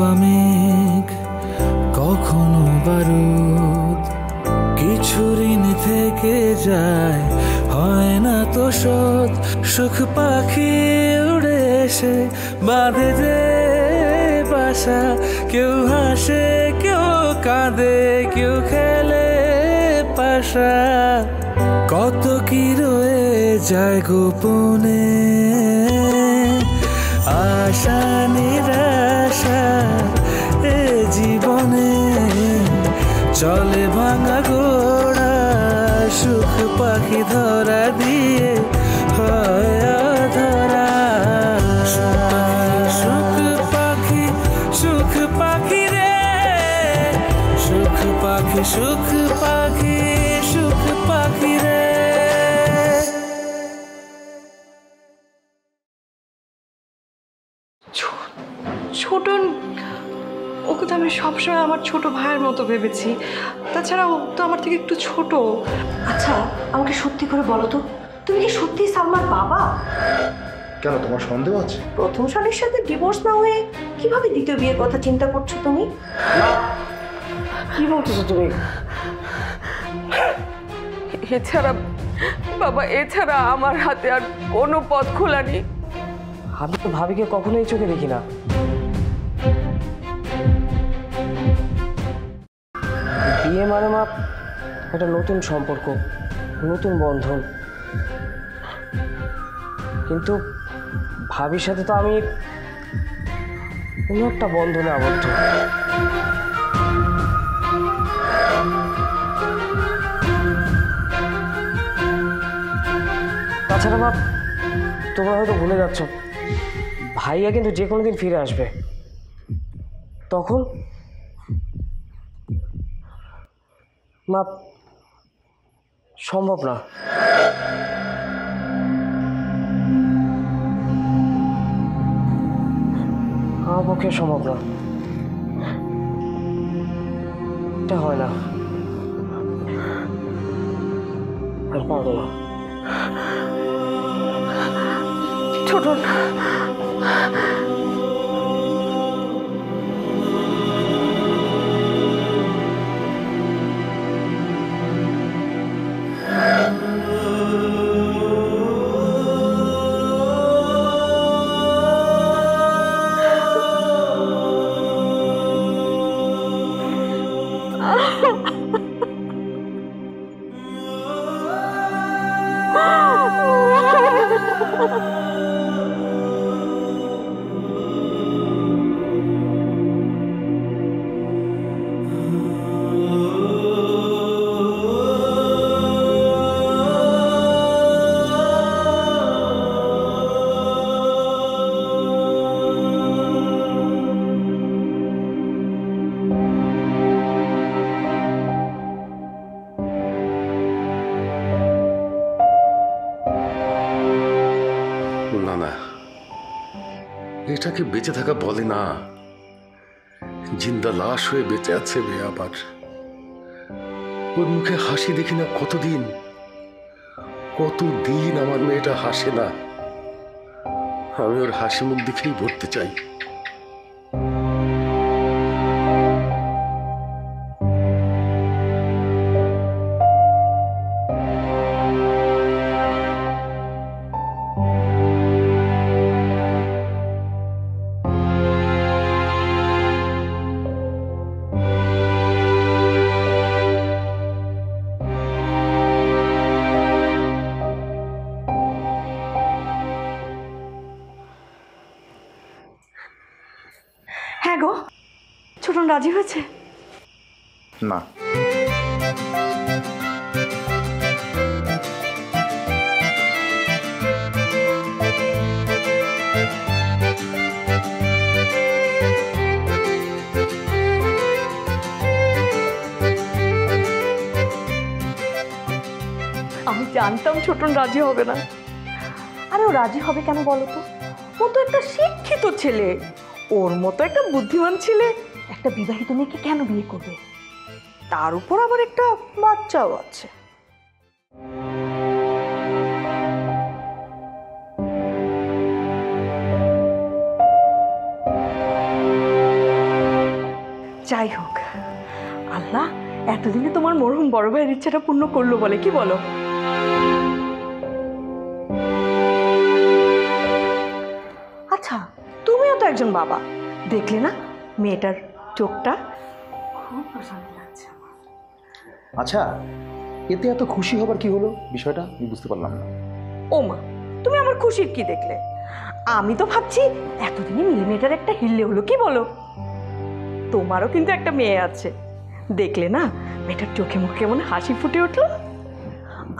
বা মেঘ কখনো বারুদ, কিছু ঋণ থেকে যায় হয় না তো শোধ। সুখ পাখি উড়ে এসে বাঁধে যে বাসা, কেউ হাসে কেউ কাঁদে কেউ খেলে পাশা। কত কি রয়ে যায় গোপনে, আশা নিরাশা এ জীবনে। চলে ভাঙা ঘোড়া, সুখ পাখি ধরা দিয়ে হয় ধরা। সুখ পাখি সুখ পাখি রে, সুখ পাখি সুখ পাখি সুখ পাখি রে। ছোটন, ওকে তো আমি সবসময় আমার ছোট ভাইয়ের মতো ভেবেছি। তাছাড়া ও তো আমার থেকে একটু ছোট। আচ্ছা আমাকে সত্যি করে বলো তো, তুমি কি সত্যি সালমার বাবা? কেন, তোমার সন্দেহ আছে? প্রথম স্বামীর সাথে ডিভোর্স না হয়ে কিভাবে দ্বিতীয় বিয়ের কথা চিন্তা করছো তুমি? কি বলতেছো তুমি? এছাড়া বাবা, এছাড়া আমার হাতে আর কোনো পথ খোলা নেই। আমি তো ভাবিকে কখনোই চোখে দেখি না। বিয়ে মানে মা একটা নতুন সম্পর্ক, নতুন বন্ধন। কিন্তু ভাবির সাথে তো আমি কোনো একটা বন্ধনে আবদ্ধ। তাছাড়া মা, তোমরা হয়তো ভুলে যাচ্ছ, ভাইয়া কিন্তু যে কোনো দিন ফিরে আসবে। তখন মা সম্ভব না। আমার পক্ষে সম্ভব না, এটা হয় না, আর পারবো না। ছোট এটাকে বেঁচে থাকা বলে না, জিন্দা লাশ হয়ে বেঁচে আছে মেয়ে। আবার ওর মুখে হাসি দেখি না কতদিন কতদিন আমার মেয়েটা হাসে না। আমি ওর হাসি মুখ দেখেই ভরতে চাই। হ্যাঁ গো, ছোটন রাজি হয়েছে? না, আমি জানতাম ছোটন রাজি হবে না। আরে ও রাজি হবে কেন বলো তো? ও তো একটা শিক্ষিত ছেলে, ওর মতো একটা বুদ্ধিমান ছেলে একটা বিবাহিত মেয়েকে কেন বিয়ে করবে? তার উপর আবার একটা বাচ্চাও আছে। যাই হোক, আল্লাহ এতদিনে তোমার মরহুম বড় ভাইয়ের ইচ্ছাটা পূর্ণ করলো বলে, কি বলো? আচ্ছা, তুমিও তো একজন বাবা, দেখলে না মেয়েটার চোখটা? খুব প্রশান্তি লাগছে আমার। আচ্ছা, এতে এত খুশি হবার কি হলো? বিষয়টা আমি বুঝতে পারলাম না। ও মা, তুমি আমার খুশির কি দেখলে? আমি তো ভাবছি এতদিনে মিলিমিটার একটা হিললে হলো, কি বলো? তোমারও কিন্তু একটা মেয়ে আছে, দেখলে না মেয়েটার চোখে মুখে কেমন হাসি ফুটে উঠলো।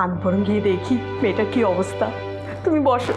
আমি বরং গিয়ে দেখি মেয়েটার কি অবস্থা। তুমি বসো।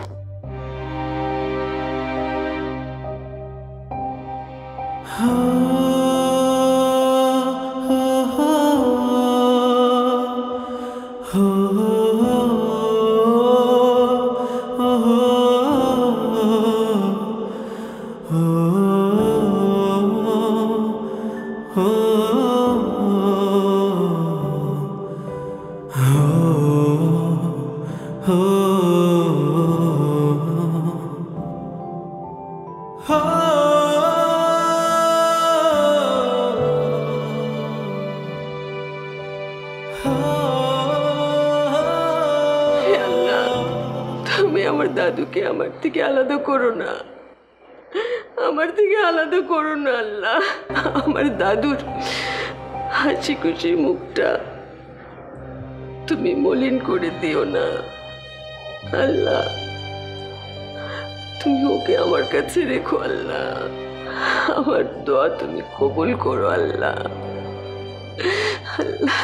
তুমি আমার দাদুকে আমার থেকে আলাদা করো না, আমার থেকে আলাদা করো না আল্লাহ। আমার দাদুর হাসি খুশি মুখটা তুমি মলিন করে দিও না আল্লাহ। তুমি ওকে আমার কাছে রেখো আল্লাহ, আমার দোয়া তুমি কবুল করো আল্লাহ। আল্লাহ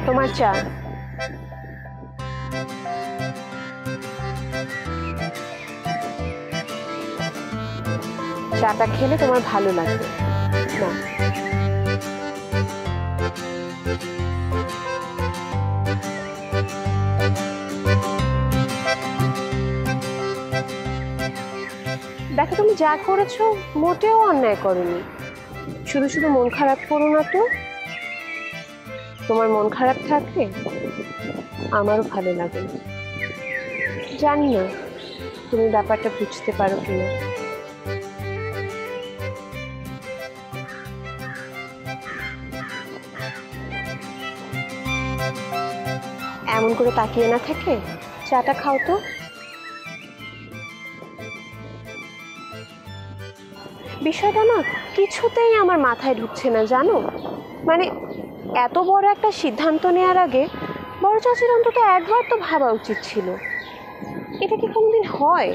তোমার চা। চাটা খেলে তোমার ভালো লাগবে না? দেখো, তুমি যা করেছো মোটেও অন্যায় করোনি। শুধু শুধু মন খারাপ করো না তো। তোমার মন খারাপ থাকলে আমারও ভালো লাগে না। জানি না তুমি ব্যাপারটা বুঝতে পারো কিনা। এমন করে তাকিয়ে না থেকে চাটা খাও তো। বিষয়টা না কিছুতেই আমার মাথায় ঢুকছে না জানো। মানে এত বড় একটা সিদ্ধান্ত নেওয়ার আগে বড় চাচির অন্তত একবার তো ভাবা উচিত ছিল। এটা কি কোনোদিন হয়?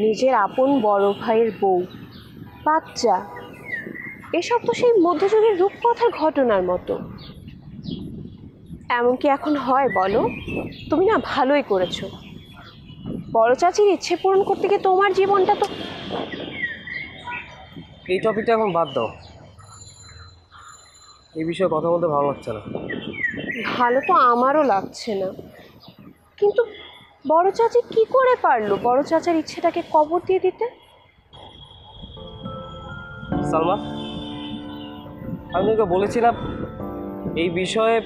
নিজের আপন বড় ভাইয়ের বউ, বাচ্চা, এসব তো সেই মধ্যযুগের রূপকথার ঘটনার মতো। এমন কি এখন হয় বলো? তুমি না ভালোই করেছো। বড় চাচির ইচ্ছে পূরণ করতে গিয়ে তোমার জীবনটা তো। এই টপিকটা এখন বাদ দাও, এই বিষয়ে কথা বলতে ভালো লাগছে না। ভালো তো আমারও লাগছে না, কিন্তু বড় চাচি কি করে পারলো বড় চাচার ইচ্ছেটাকে কবর দিয়ে দিতে? সালমা, আমি তোকে বলেছিলাম এই বিষয়ে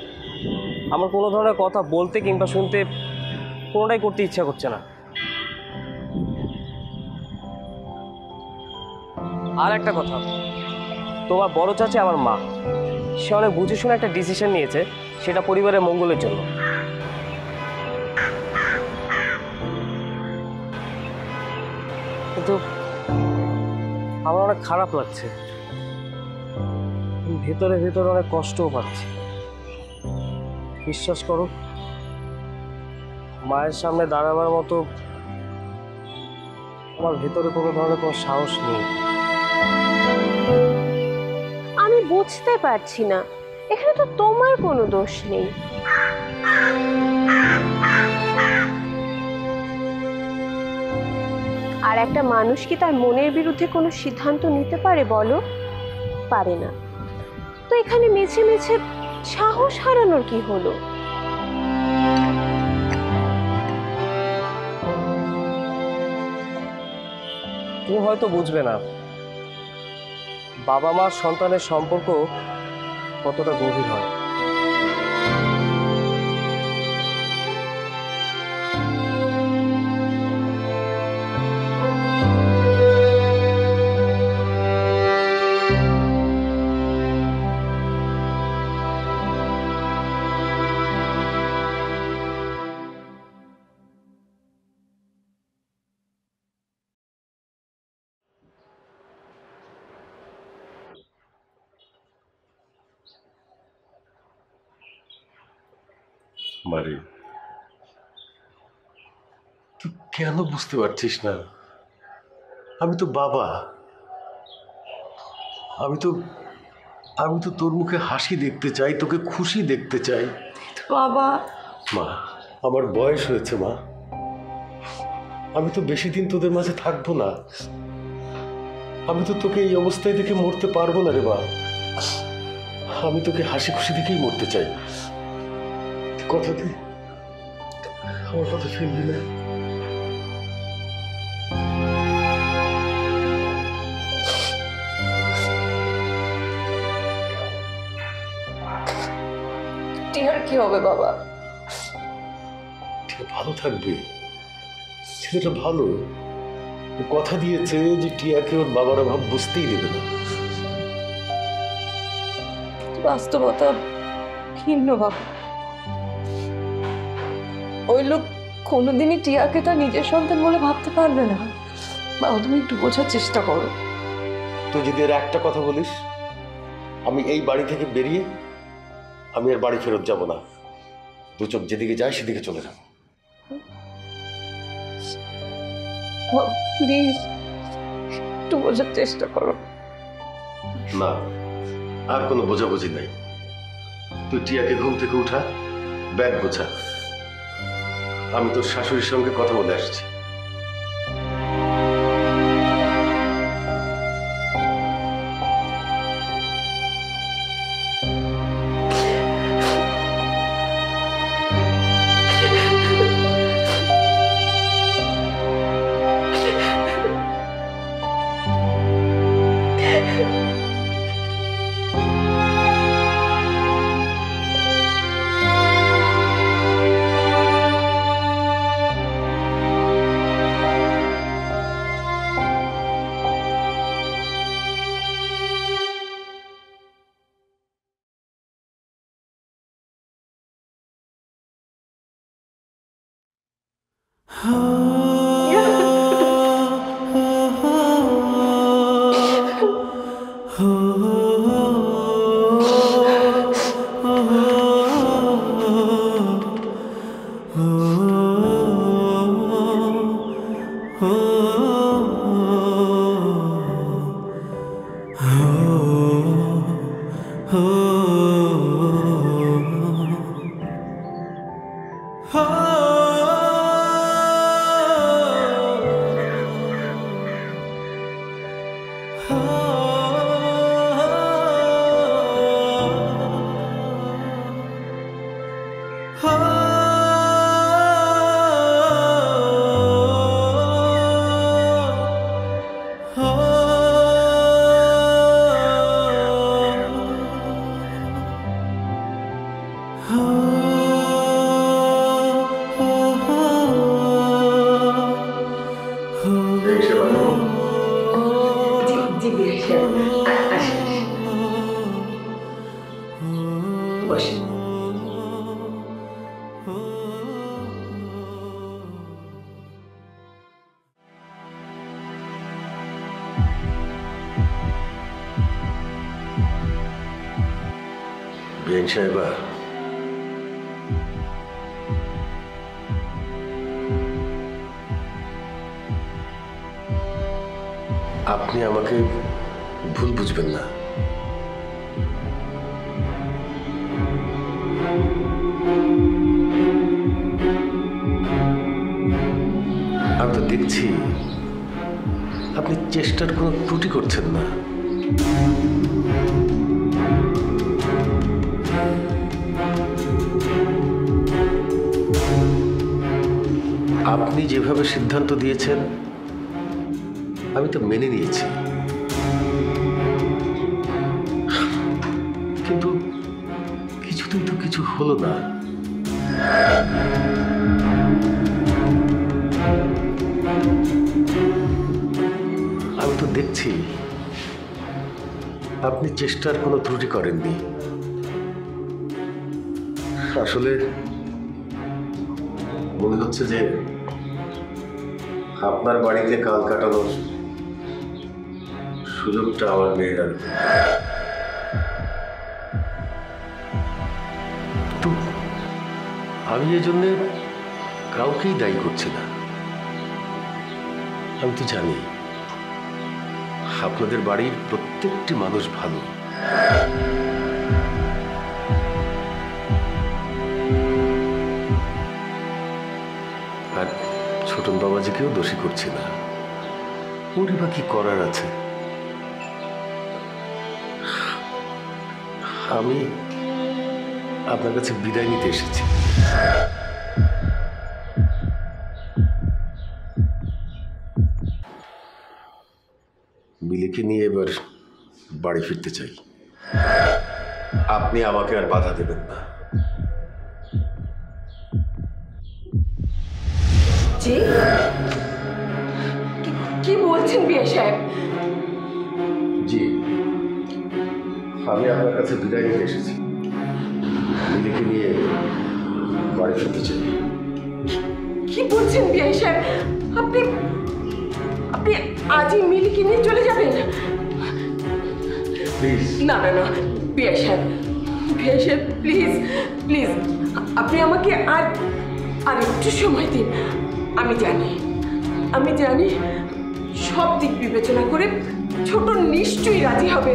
আমার কোনো ধরনের কথা বলতে কিংবা শুনতে কোনোটাই করতে ইচ্ছা করছে না। আর একটা কথা, তোমার বড় চাচি আমার মা, সে অনেক বুঝে শুনে একটা ডিসিশন নিয়েছে, সেটা পরিবারের মঙ্গলের জন্য। কিন্তু আমার অনেক খারাপ লাগছে, ভেতরে ভেতরে অনেক কষ্টও পাচ্ছি। বিশ্বাস করো, মায়ের সামনে দাঁড়াবার মতো আমার ভেতরে কোনো ধরনের কোনো সাহস নেই। আমি বুঝতে পারছি না, এখানে তো তোমার কোনো দোষ নেই। আর একটা মানুষ কি তার মনের বিরুদ্ধে কোনো সিদ্ধান্ত নিতে পারে বলো? পারে না। তো এখানে মিছে মিছে সাহস হারানোর কি হলো? তুমি হয়তো বুঝবে না বাবা মা সন্তানের সম্পর্ক কতটা গভীর হয়। মারে, তুই কেন বুঝতে পারছিস না? আমি তো বাবা। আমি তো তোর মুখে হাসি দেখতে চাই, তোকে খুশি দেখতে চাই। বাবা, মা, আমার বয়স হয়েছে মা। আমি তো বেশি দিন তোদের মাঝে থাকবো না। আমি তো তোকে এই অবস্থায় দেখে মরতে পারবো না রে বা। আমি তোকে হাসি খুশি দেখেই মরতে চাই। কথা দে, আমার কথা ফেলবি না। টিয়ার কি হবে বাবা? টিয়া ভালো থাকবে, ছেলেটা ভালো। ও কথা দিয়েছে যে টিয়াকে ওর বাবার অভাব বুঝতেই দেবে না। বাস্তবতা ভিন্ন বাবা। ওই লোক কোনোদিনই টিয়াকে তার নিজের সন্তান বলে ভাবতে পারবে না। বাবা, তুমি একটু বোঝার চেষ্টা করো। তুই যদি এর একটা কথা বলিস, আমি এই বাড়ি থেকে বেরিয়ে আমি আর বাড়ি ফেরত যাব না। দু চোখ যেদিকে যায় সেদিকে চলে যাবো। প্লিজ একটু বোঝার চেষ্টা করো। না, আর কোনো বোঝাবুঝি নাই। তুই টিয়াকে ঘুম থেকে উঠা, ব্যাগ গোছা। আমি তোর শাশুড়ির সঙ্গে কথা বলে আসছি। বেন সাহেবা, আপনি আমাকে ভুল বুঝবেন না। আমি তো দেখছি আপনি চেষ্টার কোনো ত্রুটি করছেন না। আপনি যেভাবে সিদ্ধান্ত দিয়েছেন আমি তো মেনে নিয়েছি, কিন্তু কিছুতেই তো কিছু হলো না। আমি তো দেখছি আপনি চেষ্টার কোনো ত্রুটি করেননি। আসলে মনে হচ্ছে যে আপনার বাড়িতে কাল কাটানোর সুযোগটা আমার মেয়েরা। তো আমি এজন্য কাউকেই দায়ী করছি না। আমি তো জানি আপনাদের বাড়ির প্রত্যেকটি মানুষ ভালো। আর ছোটন বাবাজিকেও দোষী করছি না, ওরই বা কি করার আছে। আমি আপনার কাছে বিদায় নিতে এসেছি। মিলিকে নিয়ে এবার বাড়ি ফিরতে চাই। আপনি আমাকে আর বাধা দেবেন না। জি, কি বলছেন বিয়ে সাহেব? জি, আমি আপনার কাছে বিদায় নিতে এসেছি। মিলিকে নিয়ে বাড়ি ফিরতে চাই। কি বলছেন বিয়ে সাহেব? আপনি আপনি আজই মিলিকে নিয়ে চলে যাবেন? প্লিজ। না না না বিয়ে সাহেব, বিয়ে সাহেব প্লিজ প্লিজ, আপনি আমাকে আর একটু সময় দিন। আমি জানি সব দিক বিবেচনা করে ছোট নিশ্চয়ই রাজি হবে।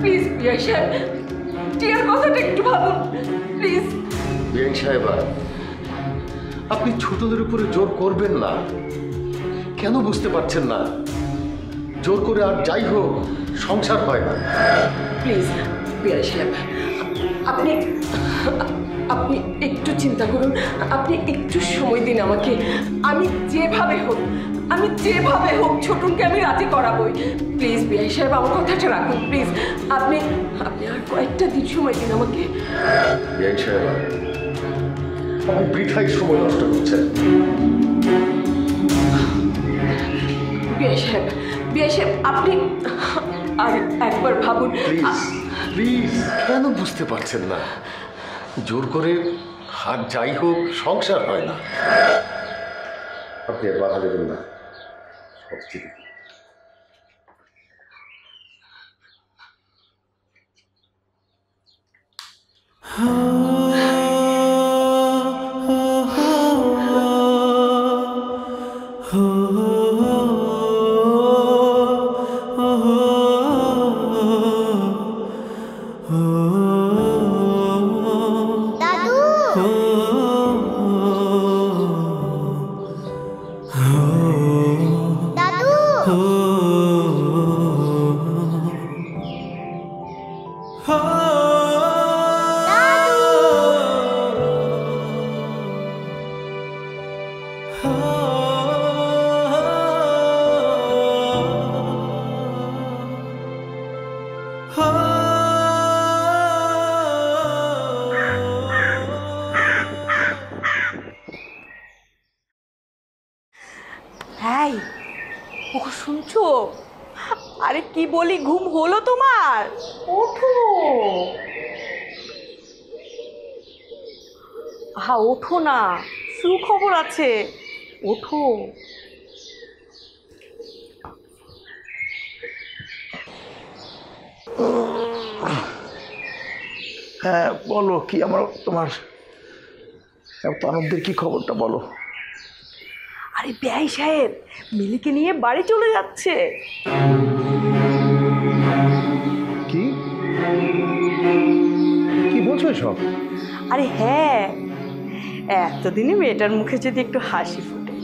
প্লিজ বিয়ে সাহেব, টিয়ার কথাটা একটু ভাবুন প্লিজ। বিআইন সাহেবা, আপনি ছোটদের উপরে জোর করবেন না। কেন বুঝতে পারছেন না? জোর করে আর যাই হোক সংসার হয় না। প্লিজ বিআই সাহেব, আপনি একটু চিন্তা করুন, আপনি একটু সময় দিন আমাকে। আমি যেভাবে হোক ছোটনকে আমি রাজি করাবোই। প্লিজ বিআই সাহেব, আমার কথাটা রাখুন প্লিজ। আপনি আর কয়েকটা দিন সময় দিন আমাকে। বিআইন সাহেবা, আপনি বৃথাই সময় নষ্ট করছেন। বিআই সাহেব আপনি আর একবার ভাবুন প্লিজ। কেন বুঝতে পারছেন না? জোর করে আর যাই হোক সংসার হয় না। আপনি আর বাধা দেবেন না। সব ঠিক। হ্যাঁ, ও শুনছো? আরে কি বলি, ঘুম হলো তোমার? ওঠো। হ্যাঁ ওঠো না, সুখবর আছে, ওঠো। হ্যাঁ বলো, কি তোমার এত আনন্দের কি খবরটা বলো। আরে আরে বেআই সাহেব মিলিকে নিয়ে বাড়ি চলে যাচ্ছে। কি কি বলছো এসব? আরে হ্যাঁ, এতদিনে মেয়েটার মুখে যদি একটু হাসি ফোটে।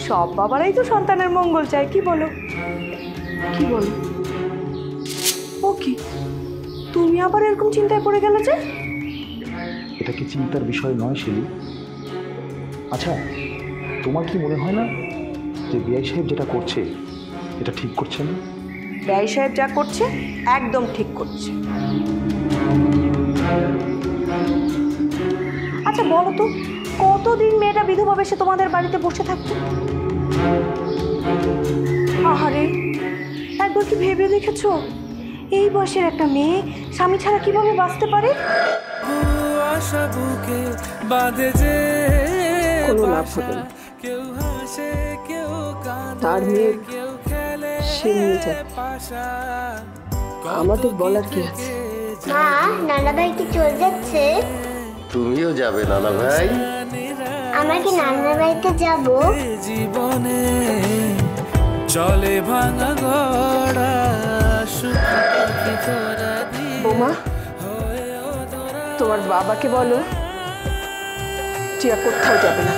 সব বাবারাই তো সন্তানের মঙ্গল চায়, কি বলো? কি বলো? ও কি, তুমি আবার এরকম চিন্তায় পড়ে গেলে যে? এটা কি চিন্তার বিষয় নয় শিলি? আচ্ছা, তোমার কি মনে হয় না যে বিআই সাহেব যেটা করছে এটা ঠিক করছে না? বেআই সাহেব যা করছে একদম ঠিক করছে। আচ্ছা বলো তো, কতদিন মেয়েটা বিধবা বেশে তোমাদের বাড়িতে বসে থাকতো? আহারে, একবার কি ভেবে দেখেছো এই বয়সের একটা মেয়ে স্বামী ছাড়া কিভাবে বাঁচতে পারে? আশা বুকে বাঁধে যে কোনো লাভ হবে না। কেউ হাসে কেউ কাঁদে, তার মেয়ে কেউ খেলে সে নিয়ে যাক, আমাদের বলার কি আছে? মা, নানা ভাই কি চলে যাচ্ছে? তুমিও যাবে নানা ভাই? আমরা কি নানার বাড়িতে যাব? জীবনে চলে ভাঙা গড়া সুখ পাখি তোরা দিয়ে বৌমা, তোমার বাবাকে বলো টিয়া কোথাও যাবে না।